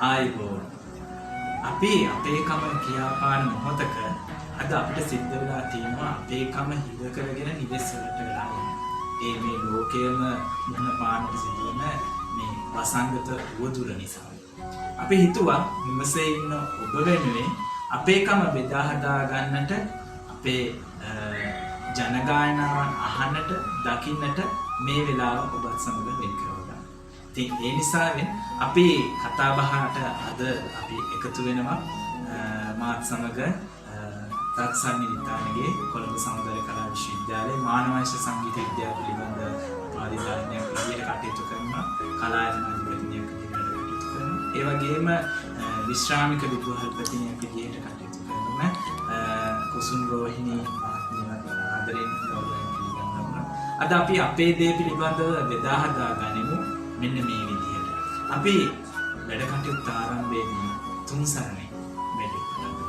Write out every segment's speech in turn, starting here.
ආයිබෝන් අපි අපේකම කියාපාන මොහොතක අද අපිට සිද්ධ වෙලා තියෙනවා අපේකම හිව කරගෙන නිවෙස් වලට වෙලා ඉන්නේ. මේ ලෝකයේම මුහුණ පාන්නට සිදුවන මේ වසංගත උවදුර නිසා අපි හිතුවා නිවසේ ඉන්න ඔබ වෙනුවෙන් අපේකම බෙදා හදා ගන්නට අපේ ජනගායනාවන් අහන්නට දකින්නට මේ වෙලාව ඔබත් සමග වෙන් කරවගන්න. ඉතින් ඒ නිසාවෙන් අපි කතා බහට අද අපි එකතු වෙනවා මාත් සමග තත්සන්නි විතානගේ කොළඹ සෞන්දර්ය කලා විශ්වවිද්‍යාලයේ මානවංශ සංගීත විද්‍යාව පිළිබඳ පාරිභාෂණයක් විදිහට කටයුතු කරනවා. කලාඥාධිපතිනියක් විදිහට කටයුතු කරනවා. ඒ වගේම විශ්‍රාමික විදුහල්පතිනියක් විදිහට කටයුතු කරනවා. කුසුම් රෝහිණී ආදරෙන් ගෞරවයෙන් පිළිගන්නවා. අද අපි අපේ දේ පිළිබඳව බෙදා හදා ගනිමු. මෙන්න මේ විදිහට. අපි වැඩ කටයුතු ආරම්භයේදී තුන් සරණේ වැඩ කරනවා.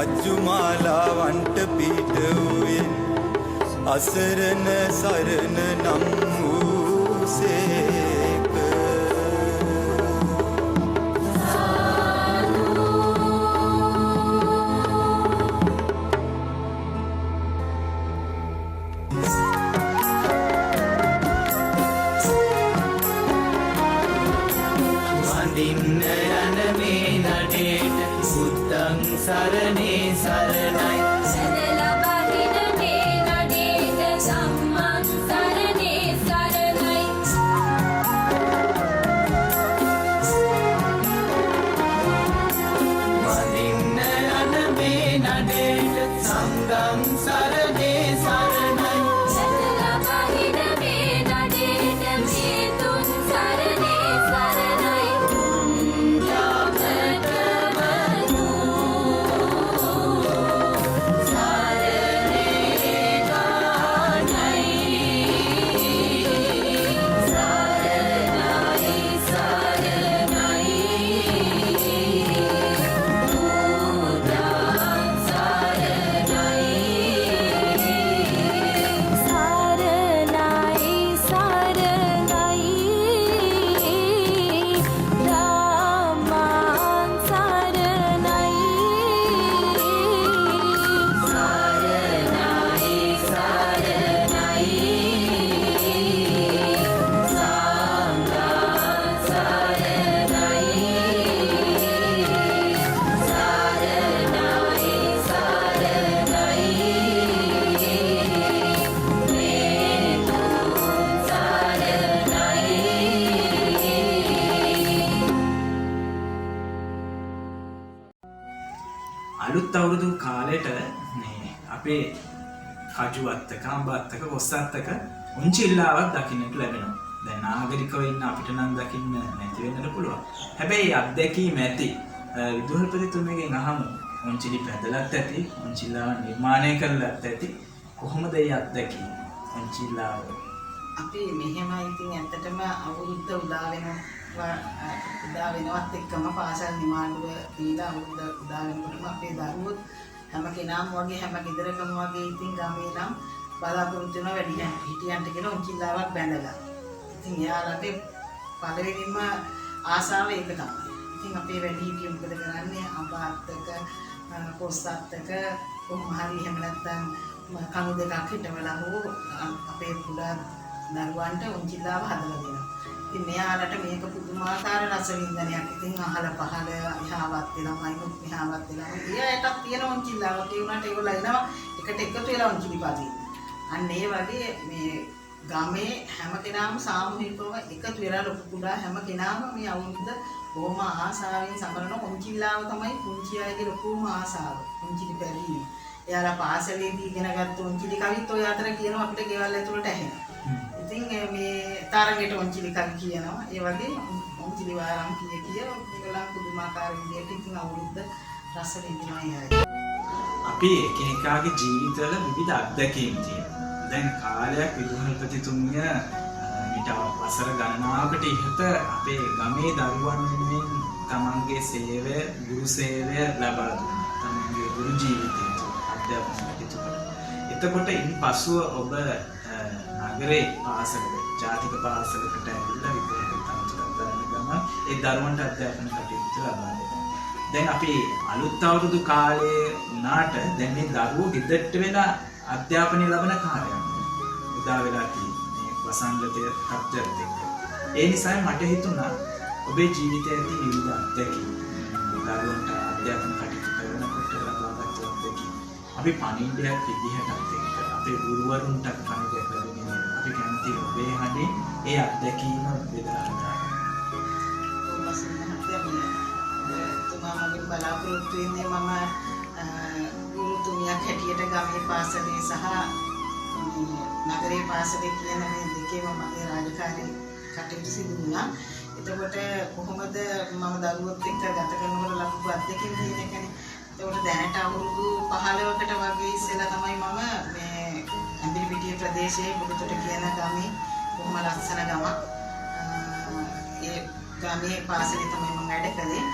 රජ්ජුමාලාවන්ට පීඩ වූයේ අසරණ සරණ නම් වූසේක. වඳින්න යන මේ නඩේට බුද්ධං සරණේ සරණයි. සදලා බහින මේ නඩේට සම්මන් සරණේ සරණයි. වඳින්න යන මේ නඩේට සංඝං සරණේ සරණයි. සදලා බහින මේ නඩේට මේ තුන් සරණේ සරණයි. අලුත් අවුරුදු කාලෙට මේ අපේ කජුවත්තක අඹත්තක කොස්සත්තක උන්චිල්ලාවක් දකින්නට ලැබෙනවා. දැන් නාගරිකව ඉන්න අපිට නම් දකින්න නැති වෙන්නට පුළුවන්. හැබැයි අත්දැකීම ඇති. විදුහල්පතිතුමගෙන් අහමු. උන්චිලි පැදලත් ඇති, උන්චිල්ලාව නිර්මාණය කරලත් ඇති. කොහොමද ඒ අත්දැකීම? උන්චිල්ලාව අපි මෙහෙමයි ඉතින් ඇත්තටම අවුරුද්ද උදා වෙනවත් එක්කම පාසල් නිමාඩුව දීලා අවුරුද්ද උදා වෙනකොටම අපේ දරුවෝ හැම කෙනාම වගේ හැම ගෙදරකම වගේ ඉතින් ගමේ නම් බලාපොරොත්තු වෙන වැඩි හිටියන්ට කියන උන්චිල්ලාවක් බැඳලා. ඉතින් එයාලගේ පළවෙනිම ආසාව ඒක තමයි. ඉතින් අපේ වැඩි හිටියෝ මොකද කරන්නේ? අඹාත්තක කොස්සත්තක කොහොම හරි එහෙම නැත්නම් කණු දෙකක් හිටවලා හෝ අපේ පුඩා දරුවන්ට උන්චිල්ලාව හදලා දෙනවා. ඉතින් මෙයාලට මේක පුදුමාකාර රසවින්දනයක්. ඉතින් අහල පහල එහාවත් වෙනවා, අයිනුත් මෙහාවත් වෙනවා. එයාටත් තියෙන උන්චිල්ලාවක් ඒ උනාට ඒගොල්ලෝ එනවා එකට එකතු වෙලා උන්චිලි පදින්න. අන්න ඒ වගේ මේ ගමේ හැම කෙනාම සාමූහිකව එකතු වෙලා ලොකු කුඩා හැම කෙනාම මේ අවුරුද්ද බොහොම ආසාවෙන් සමරන උන්චිල්ලාව තමයි පුංචි අයගේ ලොකුම ආසාව. උන්චිලි පැරීම. එයාලා පාසලේදී ඉගෙන ගත්ත උන්චිලි කවිත් ඔය අතර කියනවා අපිට ගෙවල් ඇතුළට ඇහෙනවා. ඉතින් මේ තරගෙට උන්චිලි කවි කියනවා. ඒ වගේ උන්චිලි වාරම් කිය ඒගොල්ලන් පුදුමාකාර විදියට ඉතින් අවුරුද්ද රස විඳිනවා. අපි එකිනෙකාගේ ජීවිතවල විවිධ අත්දැකීම් තියෙනවා. දැන් කාලයක් විදුහල්පතිතුමිය ඊට වසර ගණනාවකට ඉහත අපේ ගමේ දරුවන් වෙනුවෙන් තමන්ගේ සේවය, ගුරු සේවය ලබා දුන්නා. තමන්ගේ ගුරු ජීවිතය අධ්‍යාපනයට. එතකොට ඉන් පසුව ඔබ නගරේ පාසලකට, ජාතික පාසලකට ඇවිල්ලා විද්‍යාලයට තනතුරක් ගන්න ගමන් ඒ දරුවන්ට අධ්‍යාපන කටයුතු ලබා දෙනවා. දැන් අපි අලුත් අවුරුදු කාලේ වුණාට දැන් මේ දරුවෝ ගෙදරට වෙලා අධ්‍යාපනය ලබන කාලයක් උදා වෙලා තියෙන්නේ මේ වසංගතයේ තත්ත්වයට එක්ක. ඒ නිසා මට හිතුණා ඔබේ ජීවිතයේ ඇති විවිධ අත්දැකීම් දරුවන්ට අධ්‍යාපන කටයුතු කරනකොට ලබාගත් අත්දැකීම් අපි පණිවිඩයක් විදිහටත් එක්ක අපේ ගුරුවරුන්ට පණිවිඩයක් ලැබෙන්නේ අපි කැමති ඔබේ හඬේ ඒ අත්දැකීම බෙදා ගන්න. මගේ බලාපොරොත්තු වෙන්නේ මම ගුරුතුමියක් හැටියට ගමේ පාසලේ සහ නගරේ පාසලේ කියන මේ දෙකේම මගේ රාජකාරී කටයුතු සිදු වුණා. එතකොට කොහොමද මම දරුවොත් එක්ක ගත කරනකොට ලබපු අත්දැකීම් කියන එකනේ. එතකොට දැනට අවුරුදු 15කට වගේ ඉස්සෙල්ලා තමයි මම මේ ඇඹිලිපිටිය ප්‍රදේශයේ බුදුතොට කියන ගමේ කොහොම ලස්සන ගමක් ඒ ගමේ පාසලේ තමයි මම වැඩ කළේ.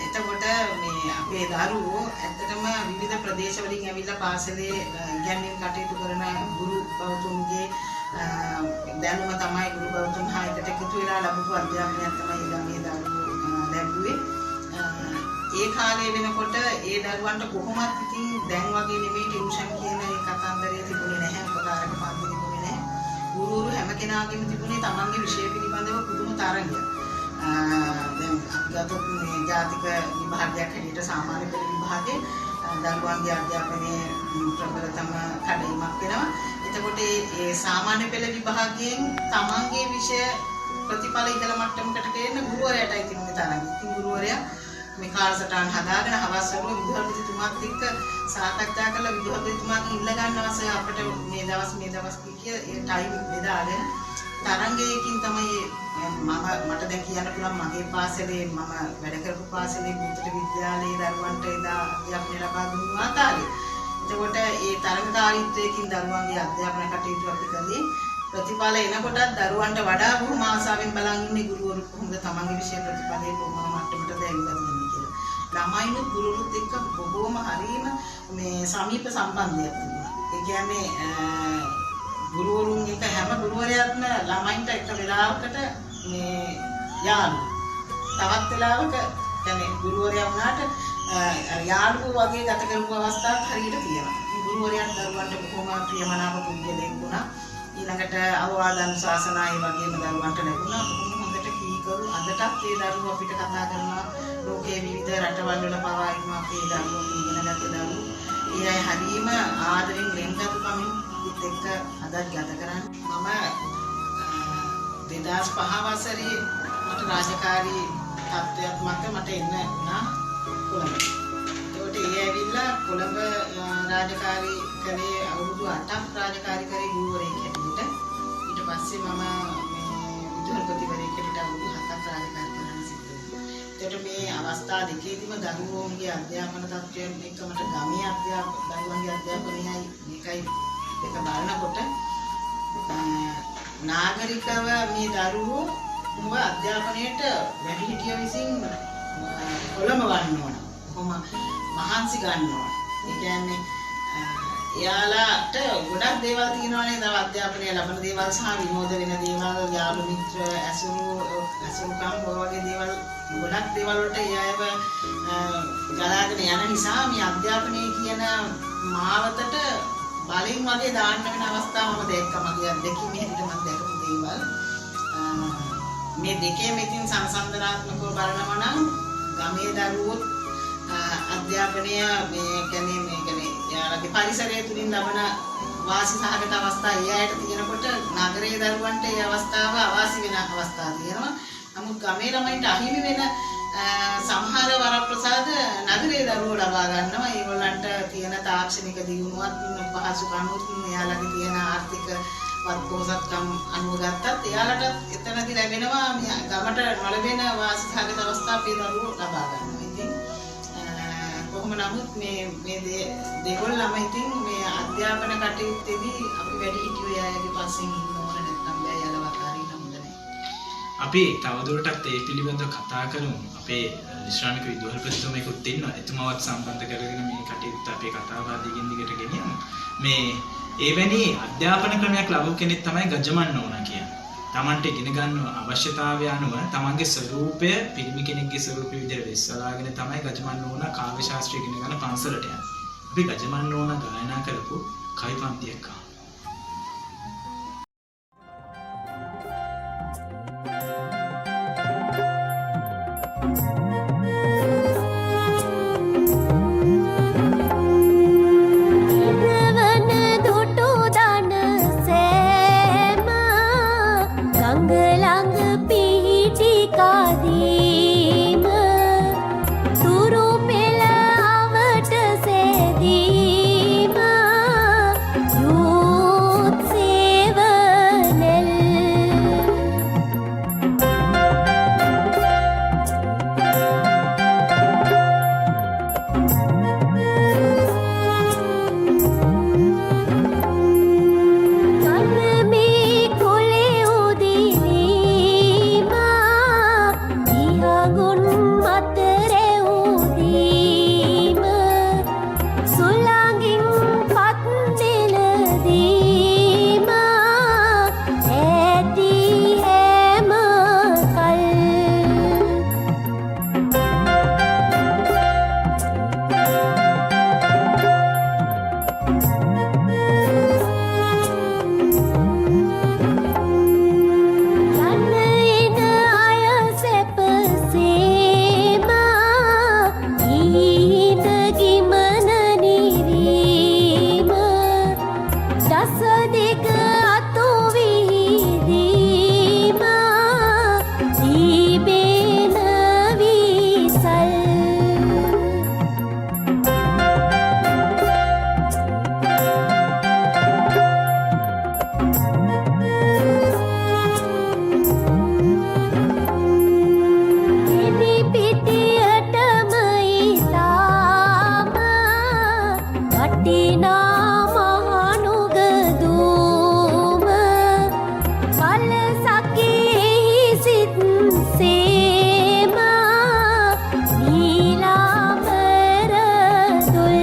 එතකොට මේ අපේ දරුවෝ ඇත්තටම විවිධ ප්‍රදේශවලින් ඇවිල්ලා පාසලේ ඉගැන්වීම් කටයුතු කරන ගුරු බෞතුන්ගේ දැනුම තමයි ගුරු බෞතුන් හා එකට එකතු වෙලා ලැබපු අධ්‍යාපනයක් තමයි ළමයි දරුවෝ ලැබුවේ. ඒ කාලේ වෙනකොට ඒ දරුවන්ට කොහොමත් ඉතින් දැන් වගේ නෙමෙයි ටියුෂන් කියන ඒ කතන්දරය තිබුණේ නැහැ, උපකාරක පන්ති තිබුණේ නැහැ. ගුරුවරු හැම කෙනාගේම තිබුණේ තමන්ගේ විෂය පිළිබඳව පුදුම තරංගයක්. දැන් අපගතොත් මේ ජාතික විභාගයක් හැටියට සාමාන්‍ය පෙළ විභාගයේ දරුවන්ගේ අධ්‍යාපනයේ ප්‍රබලතම කඩයිමක් වෙනවා. එතකොට ඒ සාමාන්‍ය පෙළ විභාගයෙන් තමන්ගේ විෂය ප්‍රතිඵල ඉහළ මට්ටමකට ගේන්න ගුරුවරයාටයි තිබුණේ තරංගය. ඉතින් ගුරුවරයා මේ කාලසටහන් හදාගෙන හවස් වරුව විදුහල්පතිතුමාත් එක්ක සාකච්ඡා කරලා විදුහල්පතිතුමාගෙන් ඉල්ල ගන්නවා අපිට මේ දවස් කිය ඒ ටයිම් බෙදාගෙන තරංගයකින් තමයි මට දැන් කියන්න පුළුවන් මගේ පාසලේ මම වැඩ කරපු පාසලේ බුද්ධ විද්‍යාලයේ දරුවන්ට එදා අධ්‍යාපනය ලබා දුන්නු ආකාරය. එතකොට ඒ තරංගකාරීත්වයකින් දරුවන්ගේ අධ්‍යාපන කටයුතු අපි කළේ ප්‍රතිඵල එනකොටත් දරුවන්ට වඩා බොහොම ආසාවෙන් බලන් ඉන්නේ ගුරුවරු කොහොමද තමන්ගේ විෂය ප්‍රතිඵලයේ කොහොම මට්ටමටද ඇවිල්ලා තියෙන්නේ කියලා. ළමයිනුත් ගුරුවරුත් එක්ක බොහොම හරීම මේ සමීප සම්බන්ධයක් තිබුණා. ඒ කියන්නේ ගුරුවරුන් එක හැම ගුරුවරයාත්ම ළමයින්ට එක වෙලාවකට මේ යාළු. තවත් වෙලාවක කියන්නේ ගුරුවරයා වුණාට යාළුවෝ වගේ ගත කරපු අවස්ථාවක් හරියට තියෙනවා. ගුරුවරයාත් දරුවන්ට බොහොම ප්‍රියමනාප පුද්ගලයෙක් වුණා. ඊළඟට අවවාද අනුශාසනා ඒ වගේම දරුවන්ට ලැබුණා. බොහොම හොඳට කීකරු අදටත් ඒ දරුවෝ අපිට කතා කරනවා. ලෝකයේ විවිධ රටවල් වල පවා ඉන්න අපේ දරුවෝ ඉගෙනගත්ත දරුවෝ. ඒ අය හරීම ආදරෙන් ලෙන්ගතුකමින් අපිත් එක්ක අදත් ගත කරන්නේ. මම 2005 වසරේ මට රාජකාරී තත්ත්වයක් මත මට එන්න වුණා කොළඹ. ඒකට ඒ ඇවිල්ලා කොළඹ රාජකාරී කරේ අවුරුදු 8ක් රාජකාරී කරේ ගුරුවරයෙක් හැටියට. ඊට පස්සේ මම විදුහල්පතිවරයෙක් හැටියට අවුරුදු 7ක් රාජකාරී කරන්න සිද්ධ වුණා. ඒකට මේ අවස්ථා දෙකේදීම දරුවෝන්ගේ අධ්‍යාපන තත්ත්වයන් එක්ක මට ගමේ දරුවන්ගේ අධ්‍යාපනයයි මේකයි දෙක බලනකොට නාගරිකව මේ දරුවෝ මොව අධ්‍යාපනයට වැඩිහිටියෝ විසින් කොළඹ වන්න ඕන. කොහොම මහන්සි ගන්න ඕන. ඒ කියන්නේ එයාලාට ගොඩක් දේවල් තියෙනවානේ. තව අධ්‍යාපනය ලබන දේවල් සහ විනෝද වෙන දේවල්, යාළු මිත්‍ර ඇසුරුකම් වගේ දේවල් ගොඩක් දේවල් වලට ඒ අයව ගලාගෙන යන නිසා මේ අධ්‍යාපනය කියන මාවතට බලෙන් වගේ දාන්න වෙන අවස්ථා මම දැක්කා. මගේ අත්දැකීම් හැටියට මම දැකපු දේවල් මේ දෙකේම ඉතින් සංසන්දනාත්මකව බලනවා නම් ගමේ දරුවෝ අධ්‍යාපනය මේ කියන්නේ යාළගේ පරිසරය තුලින් ලබන වාසි සහගත අවස්ථා ඒ අයට තියෙනකොට නගරයේ දරුවන්ට ඒ අවස්ථාව අවාසි වෙන අවස්ථා තියෙනවා. නමුත් ගමේ ළමයින්ට අහිමි වෙන සමහර වරප්‍රසාද නගරයේ දරුවෝ ලබා ගන්නවා. ඒගොල්ලන්ට තියෙන තාක්ෂණික දියුණුවත් පහසුකම්වත් එයාලගේ තියෙන ආර්ථික වත්පොහසත්කම් අනුව ගත්තත් එයාලට එතනදී ලැබෙනවා ගමට නොලැබෙන වාසි සහගත අවස්ථා අපේ දරුවෝ ලබා ගන්නවා. ඉතින් කොහොම නමුත් මේ දෙගොල්ලම ඉතින් මේ අධ්‍යාපන කටයුත්තේදී අපි වැඩිහිටියෝ අයගේ පස්සෙන් ඉන්න ඕන නැත්නම් බෑ යාළුවා කාරින්න හොඳ නැහැ. අපි තවදුරටත් ඒ පිළිබඳව කතා කරමු. අපේ ශ්‍රාමික විදුහල්පතිතුමෙකුත් ඉන්නවා. එතුමාවත් සම්බන්ධ කරගෙන මේ කටයුත්ත අපේ කතාව දිගින් දිගට ගෙනියමු. මේ එවැනි අධ්‍යාපන ක්‍රමයක් ලබු කෙනෙක් තමයි ගජමන්න ඕන කියන්නේ. තමන්ට ඉගෙන ගන්න අවශ්‍යතාවය අනුව තමන්ගේ ස්වරූපය පිරිමි කෙනෙක්ගේ ස්වරූපය විදිහට වෙස්සලාගෙන තමයි ගජමන්න ඕන කාව්‍ය ශාස්ත්‍රය ඉගෙන ගන්න පන්සලට යන්නේ. අපි ගජමන්න ඕන ගායනා කරපු කවි පන්තියක් අහමු. You වටිනා මහනුග දූම පල සකෙහි සිත් සේම නීලාඹර දුල්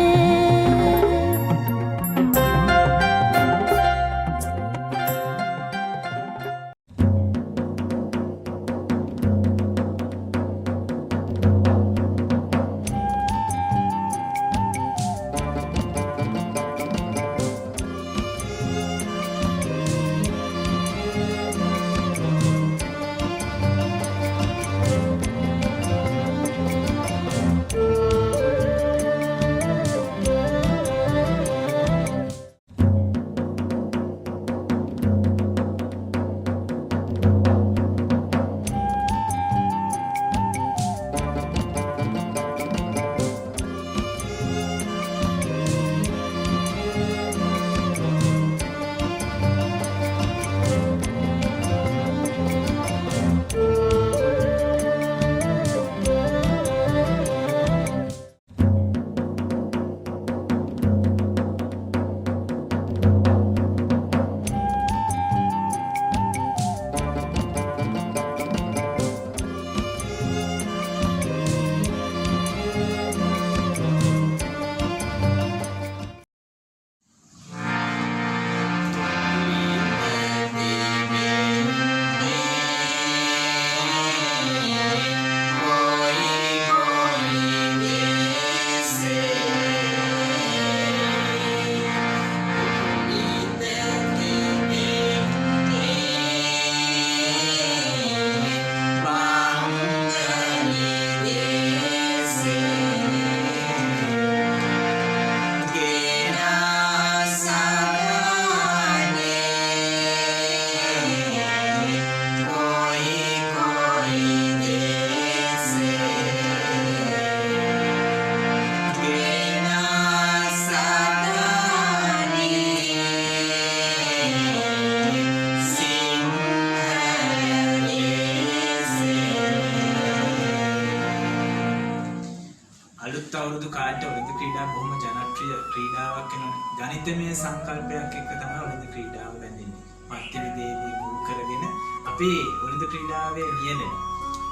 අලුත් අවුරුදු කාලේ ඔලිම්පික ක්‍රීඩා බොහොම ජනප්‍රිය ක්‍රීඩාවක් වෙනවා. ගණිතමය සංකල්පයක් එක්ක තමයි ඔලිම්පික ක්‍රීඩාව බැඳෙන්නේ. පත්තිවිදේදී මුල් කරගෙන අපි ඔලිම්පික ක්‍රීඩාවේ නියැලෙනවා.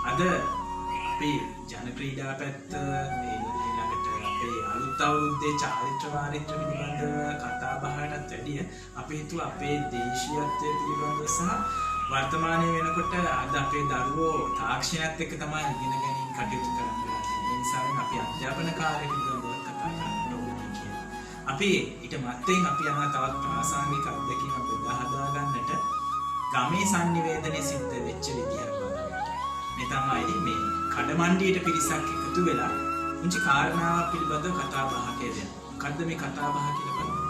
අද අපි ජන ක්‍රීඩා පැත්ත ඊළඟට අපේ අලුත් අවුරුද්දේ චාරිත්‍ර වාරිත්‍ර පිළිබඳව කතා බහටත් වැඩිය අපි හිතුවා අපේ දේශීයත්වය පිළිබඳව සහ වර්තමානයේ වෙනකොට අද අපේ දරුවෝ තාක්ෂණයත් එක්ක තමයි ඉගෙන ගැනීම කටයුතු කරන්නේ. අපි අධ්‍යාපන කාර්ය පිළිබඳව කතා කරන්න ඕනේ කියලා. අපි ඊට මත්තෙන් අපි යන තවත් ප්‍රාසංගික අත්දැකීමක් බෙදා හදා ගන්නට ගමේ sannivedanaye සිද්ධ වෙච්ච විදියක් බලන්න. මේ තමයි මේ කඩමණ්ඩියට පිරිසක් එකතු වෙලා මුංචි කාරණාවක් පිළිබඳව කතා බහක යෙදෙනවා. මොකද්ද මේ කතා බහ කියලා බලන්න.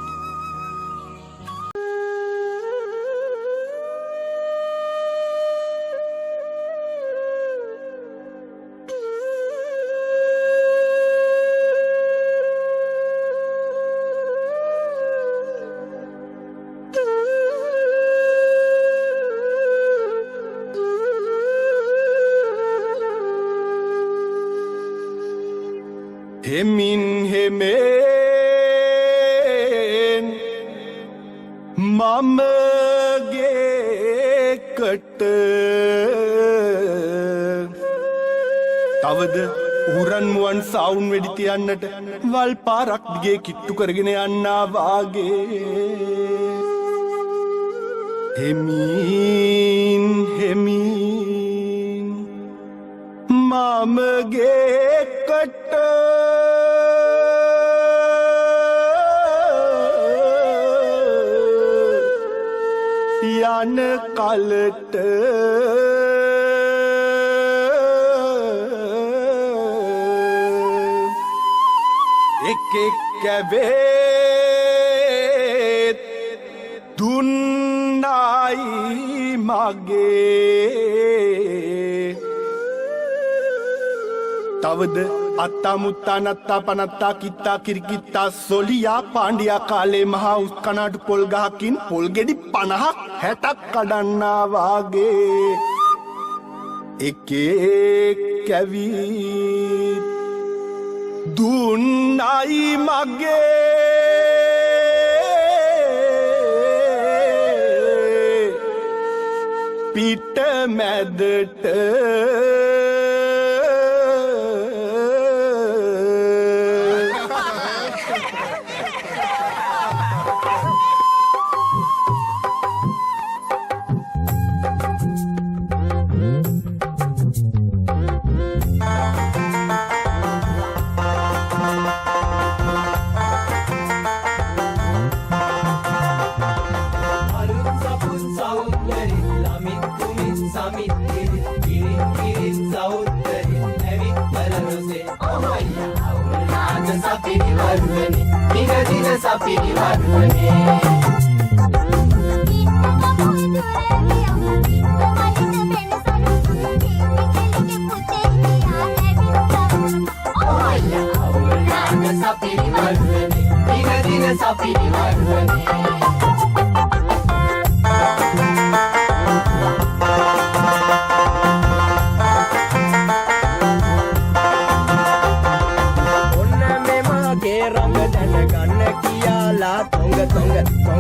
හෙමින් හෙමෙන් මමගේකට තවද උරන්මුවන් සවුන් වෙඩි තියන්නට වල් පාරක් දිගේ කිට්ටු කරගෙන යන්නා වාගේ හෙමින් හෙමින් මමගේකට යන කලට එකෙක් කැවේ දුන්නයි මගේ තවද අත්තා මුත්තා නත්තා පනත්තා කිත්තා කිරිකිත්තා සොලියා පාණ්ඩියා කාලේ මහා උස්කනාටු පොල් ගහකින් පොල් ගෙඩි 50ක් 60ක් කඩන්නා වාගේ එකෙක් කැවි දුන්නයි මගේ මැදට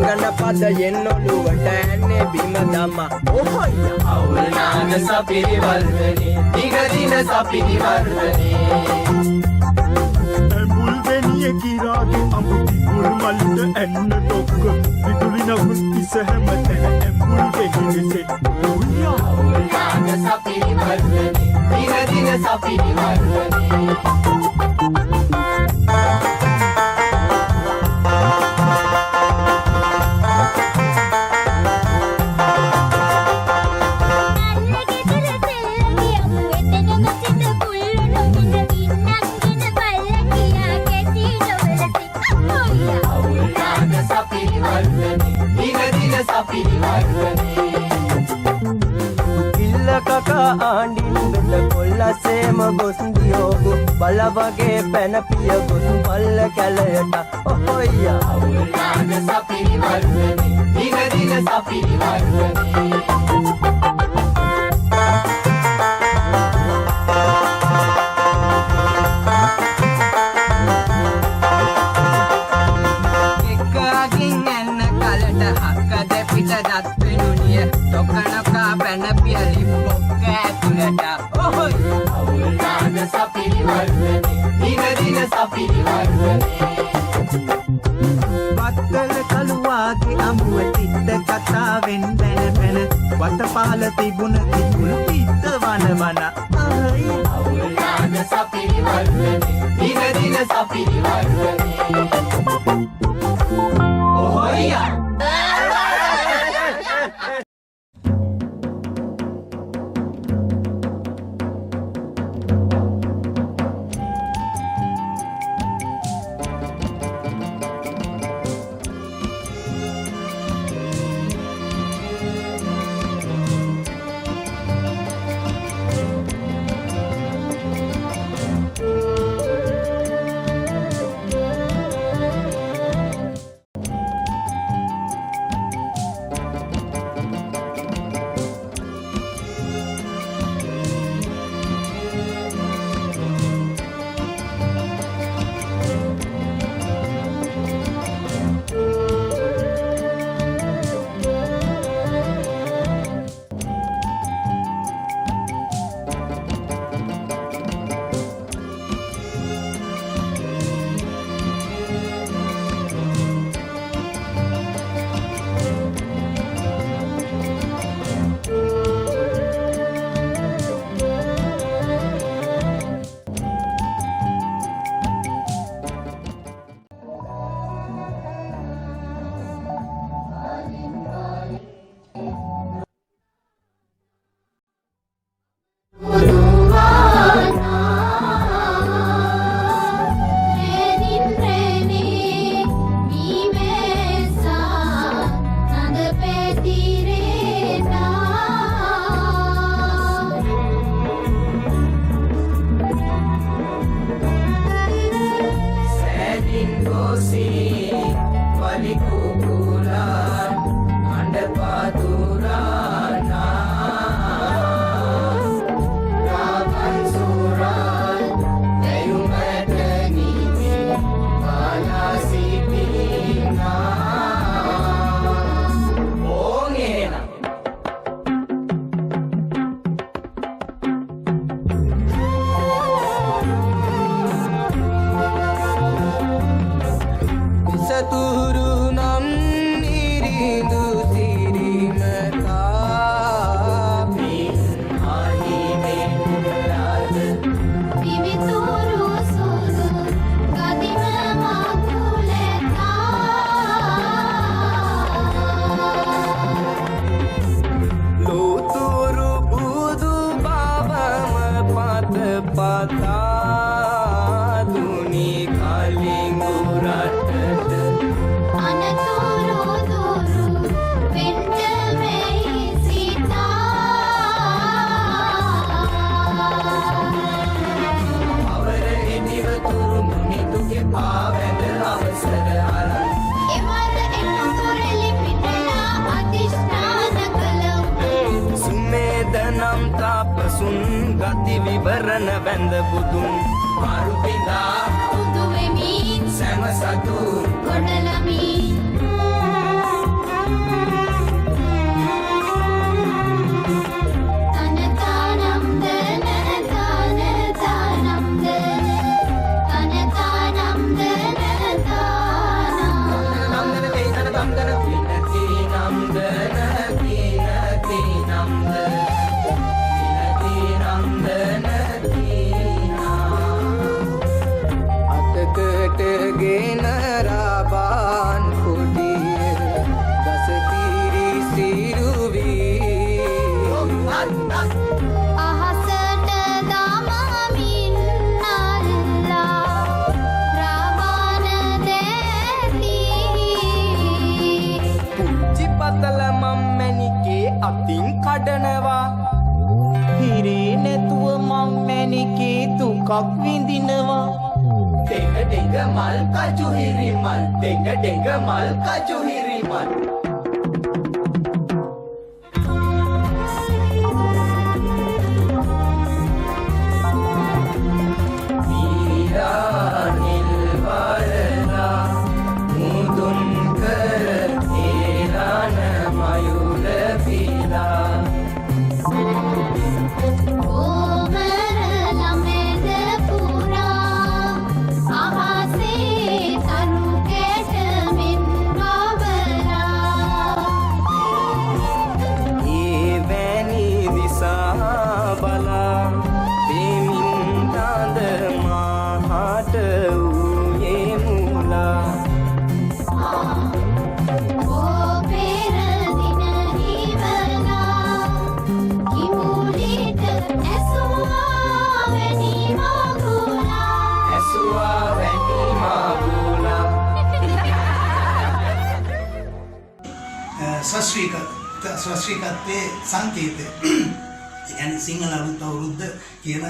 තොංගන පදයෙන් ඔළුවට ඇන්නේ බිම දමා ඔහොය අවුල් නාද සපිරිවර්වනේ දිගදින සපිරිවර්වනේ ඇඹුල් වෙනිය කිරාගේ අඹුති කුරුමල්ට ඇන්න ඩොක්ක විදුලි නගුන් ඉස හැමතැන ඇඹුල් වෙහිනෙසෙත් ඔයා අවුල් නාද සපිරිවර්වනේ දිගදින සපිරිවර්වනේ කකා ආණ්ඩින් වෙත කොල්ලසේම ගොස් දියෝගු බලවගේ පැන පිය ගොස් පල්ල කැලයට ඔහොය අවුල් නාද සපිරිවර්වනේ දින දින සපිරිවර්වනේ එක්කාගින් එන්න කලට හක්ක දෙපිට දත් වෙනුනිය තොකනකා පැන පියලි පොක්ක ඇතුළට ඔහොයි අවුල් නාද සපිරිවර්වනේ දින දින සපිරිවර්වනේ වත්තල කළුවාගේ අඹුව තිත්ත කතාවෙන් බැන බැන වතපාල තිබුණ පිත්ත වන වන අහයි අවුල් නාද සපිරිවර්වනේ දින දින සපිරිවර්වනේ ඔහොයියා සුන් ගති විවරණ වැඳ බුදුන් මාරු පිඳා උදු වෙමින් සෑම සතුන් ගොඩලමින් තනතානම්ද නනතානතානම්ද තනතානම්ද නනතානම් නම්දන තේතන තම්දන විනති නම්දන තීනති නම්ද අතකට ගෙන රාබාන් කුඩිය දසතිරි සිරුවී අහසට දමමින් නල්ලා රාවණ දැති පුංචි පතල මම්මැනිකේ අතින් කඩනවා හිරේ නැතුව මම්මැනිකේ දුකක් විඳිනවා ඩෙඟ ඩෙඟ මල් කජු හිරිමල් ඩෙඟ ඩෙඟ මල් කජු හිරිමල් වීරා නිල්වරලා මුදුන් කර හේරාන මයුර පිලා ඕමර ළමෙද පුරා අහසේ තරු කැටමින් වවරා ඒ වැනි දිසා බලා දෙමින් තඳ මාහට වූයේ මුලා ඕ පෙර දින හිවලා කිඹුලිට ඇසුවා වැනි මගුලා ඇසුවා වැනි මාගුලා ස්වශ්‍රීකත්වයේ සංකේතය. ඒ කියන්නේ සිංහල අලුත් අවුරුද්ද කියන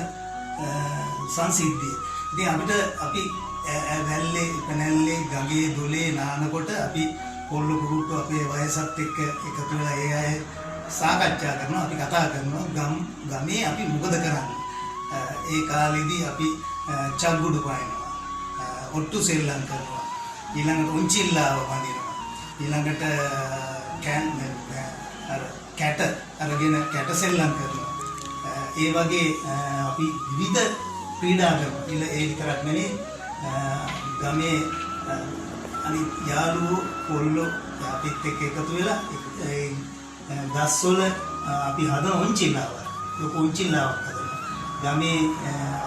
සංසිද්ධිය. ඉතින් අපිට අපි වැල්ලේ පැනල්ලේ ගඟේ දොලේ නානකොට අපි කොල්ල කුරුට්ටු අපේ වයසත් එක්ක එකතු වෙලා ඒ අය සාකච්ඡා කරනවා, අපි කතා කරනවා ගමේ අපි මොකද කරන්නේ. ඒ කාලෙදී අපි චග්ගුඩු පායනවා, ඔට්ටු සෙල්ලම් කරනවා, ඊළඟට උන්චිල්ලාව වඳිනවා, ඊළඟට කැට අරගෙන කැට සෙල්ලම් කරනවා. ඒ වගේ අපි විවිධ ක්‍රීඩා කරනවා. ඒ විතරක් නෙවෙයි ගමේ අනිත් යාළුවෝ කොල්ලෝ අපිත් එක්ක එකතු වෙලා ගස්වල අපි හදන උන්චිල්ලාව. ඒක උන්චිල්ලාවක් හදනවා. ගමේ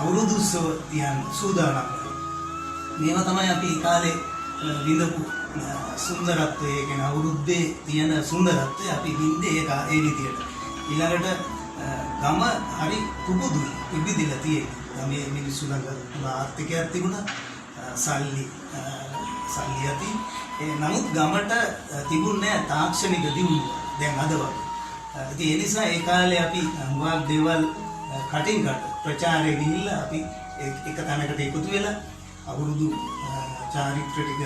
අවුරුදු උත්සව තියන සූදානම් වෙනවා. මේවා තමයි අපි කාලේ විඳපු සුන්දරත්වය. ඒ කියන්නේ අවුරුද්දේ තියෙන සුන්දරත්වය අපි විඳේ ඒ විදියට. ඊළඟට ගම හරි පුබුදුයි පිබිදිලා තියෙන්නේ. ගමේ මිනිස්සු ළඟ ආර්ථිකයක් තිබුණා, සල්ලි ඇති. නමුත් ගමට තිබුණේ තාක්ෂණික දියුණුව දැන් අද වගේ. ඉතින් ඒ නිසා ඒ කාලේ අපි හුඟක් දේවල් කටින් කට ප්‍රචාරේ ගිහිල්ලා අපි එක තැනකට එකතු වෙලා අවුරුදු චාරිත්‍ර ටික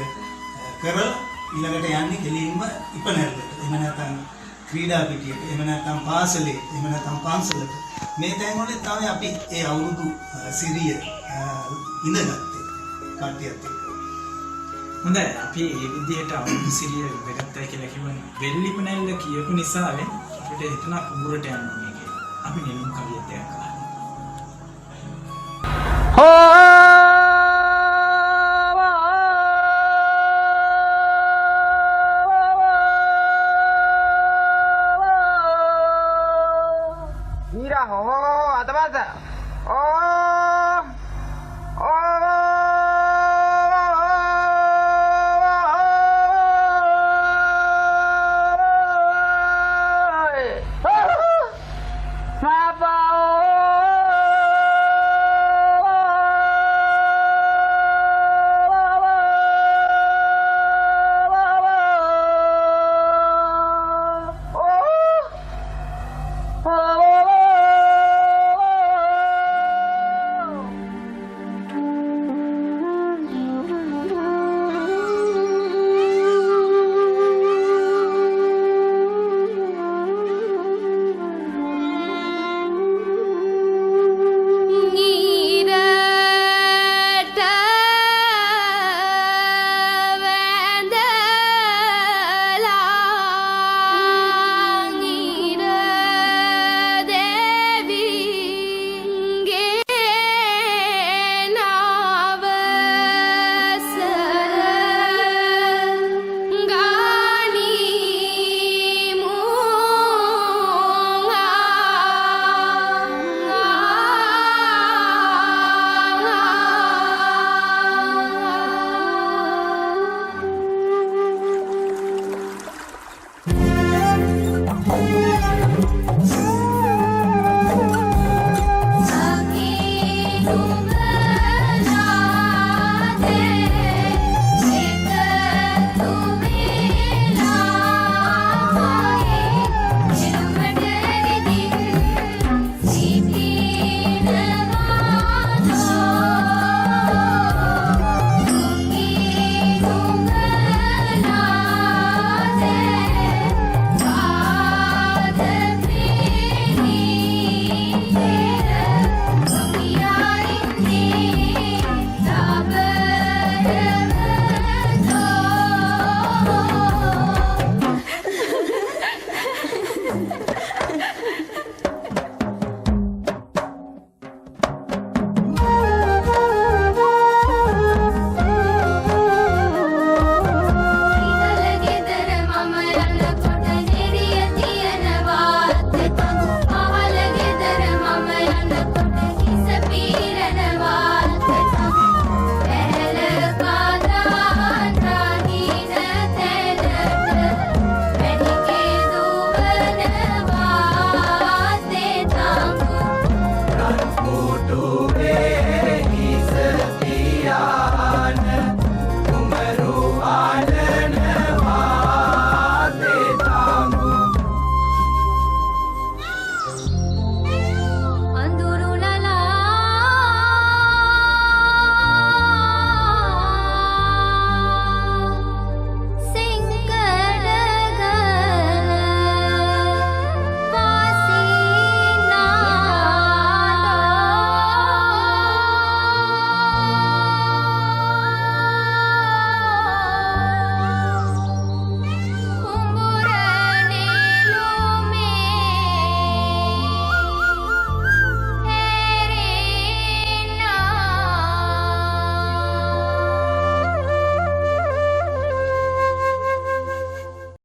කරලා ඊළඟට යන්නේ කෙලින්ම ඉපනැල්ලට. එහෙම නැත්නම් ක්‍රීඩා පිටියට, එහෙම නැත්නම් පාසලේ, එහෙම නැත්නම් පන්සලට. මේ තැන් වල තමයි අපි ඒ අවුරුදු සිරිය ඉඳගත්තේ කට්ටියත් එක්ක. හොඳයි අපි මේ විදිහට අවුරුදු සිරිය ඉඳගත්තා කියලා කිව්වනේ. වෙල්ලිපනැල්ල කියපු නිසාවෙන් අපිට හිතන කුඹුරට යන්න ඕනේ කියලා. අපි නෙළුම් කවියක් අහනවා.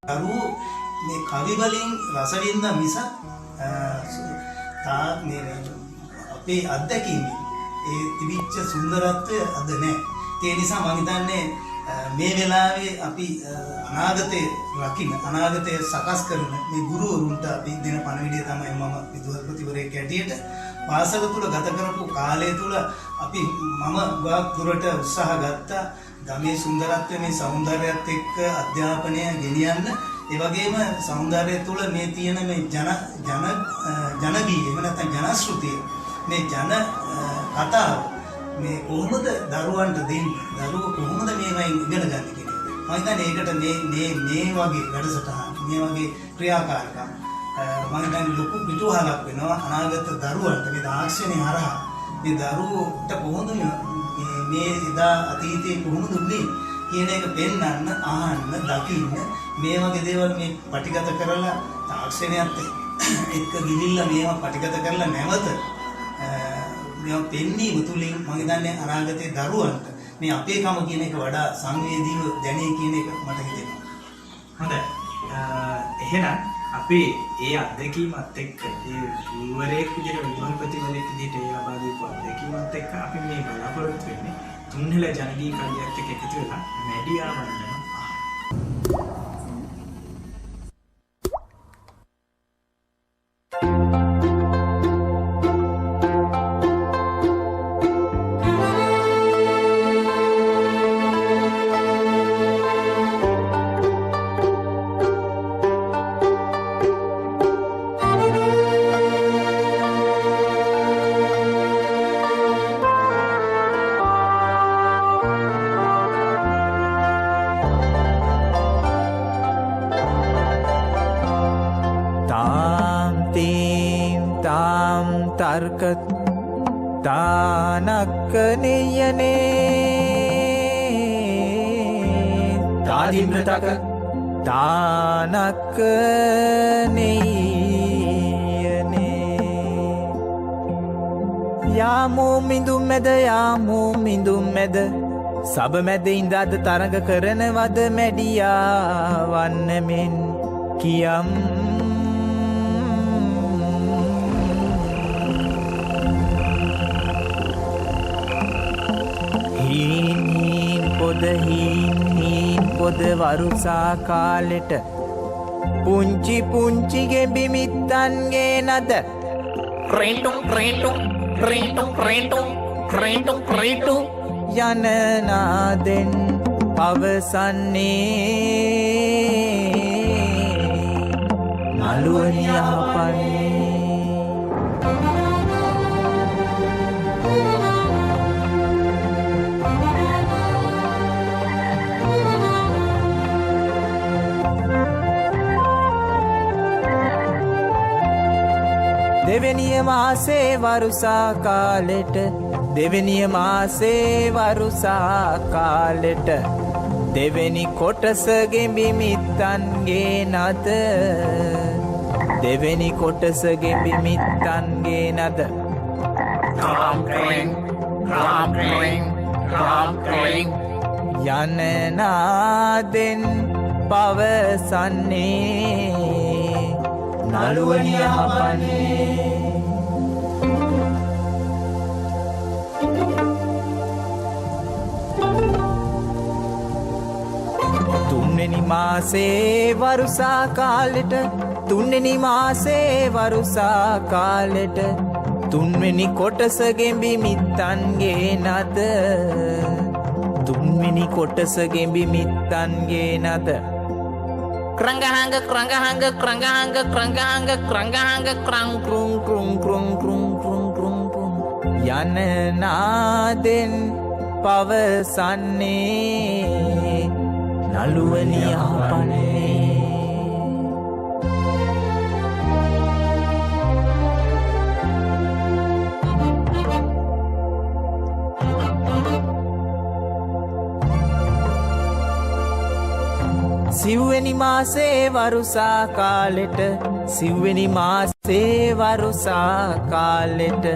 දරුවෝ මේ කවි වලින් රස විඳ මිස අපේ අත්දැකීමෙන් ඒ තිබිච්ච සුන්දරත්වය අද නැහැ. ඒ නිසා මම හිතන්නේ මේ වෙලාවේ අපි අනාගතයේ රකින්න අනාගතය සකස් කරන මේ ගුරුවරුන්ට අපි දෙන පණිවිඩය තමයි මම විදුහල්පතිවරයෙක් හැටියට පාසල තුල ගත කරපු කාලය තුල අපි මම ගාක් දුරට උත්සාහ ගත්තා ගමේ සුන්දරත්වය මේ සෞන්දර්යයත් එක්ක අධ්‍යාපනය ගෙනියන්න. ඒ වගේම සෞන්දර්යය තුල මේ තියෙන මේ ජනගීය එහෙම නැත්නම් ජනශ්‍රුතිය මේ ජන කතාව මේ කොහොමද දරුවන්ට දෙන්නේ? දරුවෝ කොහොමද මේවයින් ඉගෙන ගන්න කියන්නේ? මම හිතන්නේ ඒකට මේ වගේ වැඩසටහන් මේ වගේ ක්‍රියාකාරකම් මම හිතන්නේ ලොකු පිටුවහලක් වෙනවා අනාගත දරුවන්ට මේ තාක්ෂණය හරහා මේ දරුවෝට කොහොමද මේ එදා අතීතයේ කොහොමද උනේ කියන එක පෙන්වන්න අහන්න දකින්න මේ වගේ දේවල් මේ පටිගත කරලා තාක්ෂණයත් එක්ක ගිහිල්ලා මේවා පටිගත කරලා නැවත මේවා පෙන්වීම තුළින් මම හිතන්නේ අනාගතයේ දරුවන්ට මේ අපේකම කියන එක වඩා සංවේදීව දැනේ කියන එක මට හිතෙනවා. හොඳයි. එහෙනම් අපි ඒ අත්දැකීමත් එක්ක ඒ ගුරුවරයෙක් විදිහට විදුහල්පතිවරයෙක් විදිහට ඒ ලබා දීපු අත්දැකීමත් එක්ක අපි මේ බලාපොරොත්තු වෙන්නේ තුන්හෙල ජනගී කවියත් එක්ක එකතු වෙලා මැඩියා වන්දන තර්ක තානක්කනෙයනේ තාදිම්‍රතක තානක්කනෙයනේ යාමෝ මිඳුම් මැද යාමෝ මිඳුම් මැද සබ මැද ඉඳ අද තරඟ කරනවද මැඩියා වන්න මෙන් කියම් හීන් පොද වරුසා කාලෙට පුංචි පුංචි ගෙබිමිත්තන්ගේ නද යනනාදෙන් පවසන්නේ නළුවනියාපන්නේ දෙවැනිය මාසේ වරුසා කාලෙට දෙවැනිය මාසේ වරුසා කාලෙට දෙවැනි කොටස ගෙඹිමිත්තන්ගේ නද දෙවැනි කොටස ගෙඹිමිත්තන්ගේ නද යනනාදෙන් පවසන්නේ නළුවනියාපන්නේ තුන්වෙනි මාසේ වරුසා කාලෙට තුන්වෙනි මාසේ වරුසා කාලෙට තුන්වෙනි කොටස ගෙඹිමිත්තන්ගේ නද තුන්වෙනි කොටස ගෙඹිමිත්තන්ගේ නද krangahanga krangahanga krangahanga krangahanga krangahanga krang krung krung krung krung krung krung krung යනනාදෙන් පවසන්නේ නළුවනියාපන්නේ සිව්වෙනි මාසේ වරුසා කාලෙට සිව්වෙනි මාසේ වරුසා කාලෙට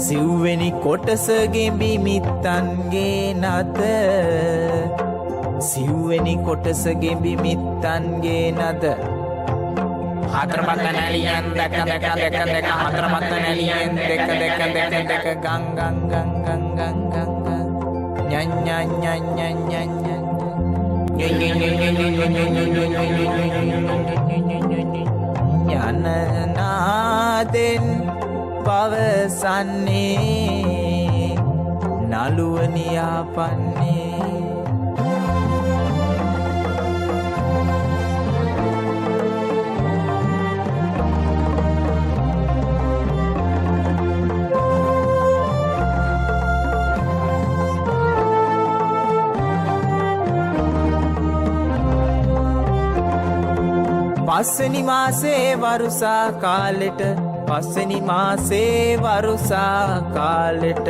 සිව්වෙනි කොටස ගෙඹිමිත්තන්ගේ නද සිව්වෙනි කොටස ගෙඹි මිත්තන්ගේ නද හතරපත නැලියන් දැක දැක දැක දැක හතරපත නැලියන් දැක දැක දැක දැක ගං ගං ගං ගං ගං ගං ගං ñan ñan ñan ñan ñan ñan යනනාදෙන් පවසන්නේ නළුවනියාපන්නේ පස්වෙනි මාසේ වරුසා කාලෙට පස්වෙනි මාසේ වරුසා කාලෙට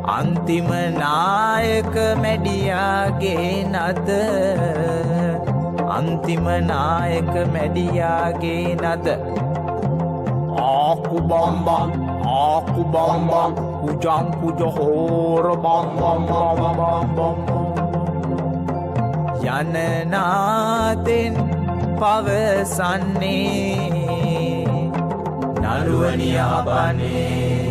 අන්තිම නායක මැඩියාගේ නද අන්තිම නායක මැඩියාගේ නද ආකු බම්බම් පුජං පුජ හෝර බම් යනනාදෙන් පවසන්නේ නළුවනියාපනේ